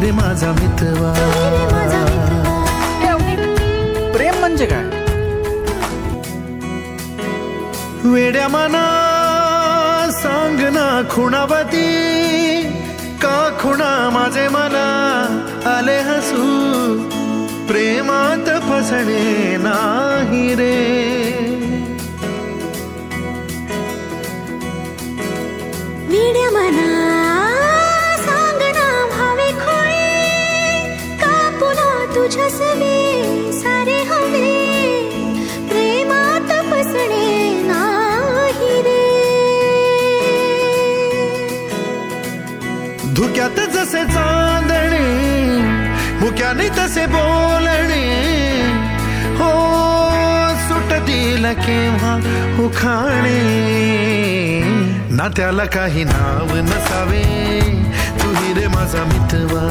रे माझा मितवा. प्रेम म्हणजे काय? वेड्या मना सांग ना खुणावती, का खुणा माझे मला आले हसू. प्रेमात फसणे नाही रे. वेड्या मना सांग ना भावे खोळे, का पुन्हा तुझ्यासवे सारे हवे. प्रेमात फसणे नाही रे. धुक्यात जसे चांदणे, मुक्याने तसे बोलणे. हो सुटतील केव्हा उखाणे. ना त्याला काही नाव नसावे, तू रे माझा मितवा.